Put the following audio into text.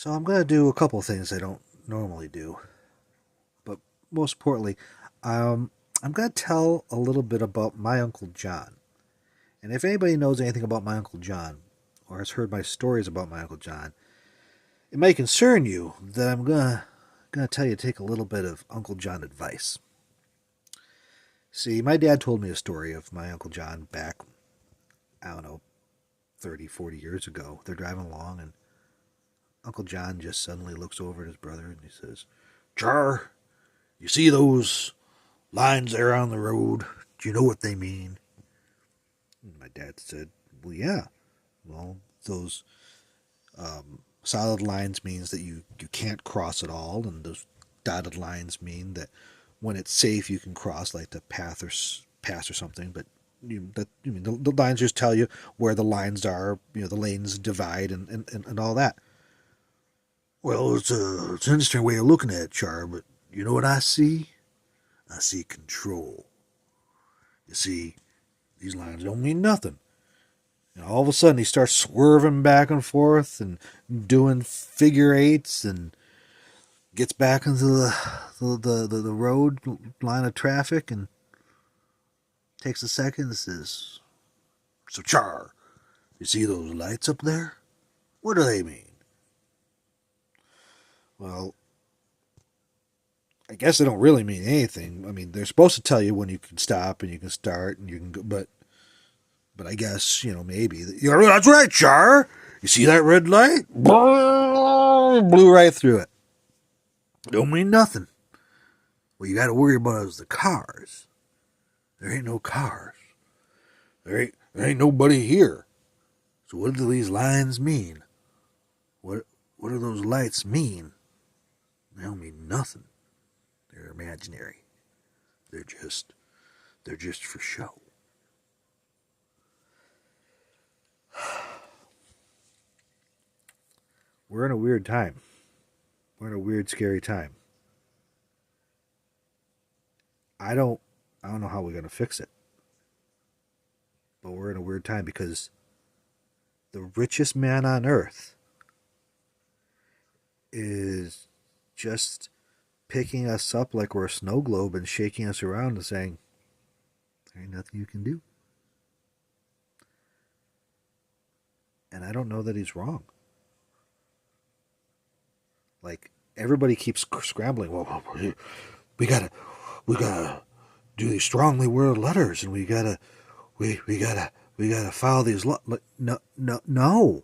So I'm going to do a couple of things I don't normally do. But most importantly, I'm going to tell a little bit about my Uncle John. And if anybody knows anything about my Uncle John, or has heard my stories about my Uncle John, it may concern you that I'm gonna tell you to take a little bit of Uncle John advice. See, my dad told me a story of my Uncle John back, I don't know, 30, 40 years ago. They're driving along, and Uncle John just suddenly looks over at his brother and he says, Char, you see those lines there on the road? Do you know what they mean? And my dad said, well, yeah. Well, those solid lines means that you can't cross at all, and those dotted lines mean that when it's safe you can cross, like the pass or something. But the lines just tell you where the lines are. The lanes divide and all that. Well, it's an interesting way of looking at it, Char. But you know what I see? I see control. You see, these lines don't mean nothing. And all of a sudden, he starts swerving back and forth and doing figure eights and gets back into the road line of traffic and takes a second and says, So, Char, you see those lights up there? What do they mean? Well, I guess they don't really mean anything. I mean, they're supposed to tell you when you can stop and you can start and you can go, but I guess, maybe. That's right, Char. You see that red light? Blew right through it. Don't mean nothing. What you got to worry about is the cars. There ain't no cars. There ain't nobody here. So what do these lines mean? What do those lights mean? They don't mean nothing. They're imaginary. They're just for show. We're in a weird time. We're in a weird, scary time. I don't know how we're gonna fix it. But we're in a weird time because the richest man on earth is just picking us up like we're a snow globe and shaking us around and saying, There ain't nothing you can do. And I don't know that he's wrong. Like, everybody keeps scrambling. Well, we gotta do these strongly worded letters, and we gotta file these. No.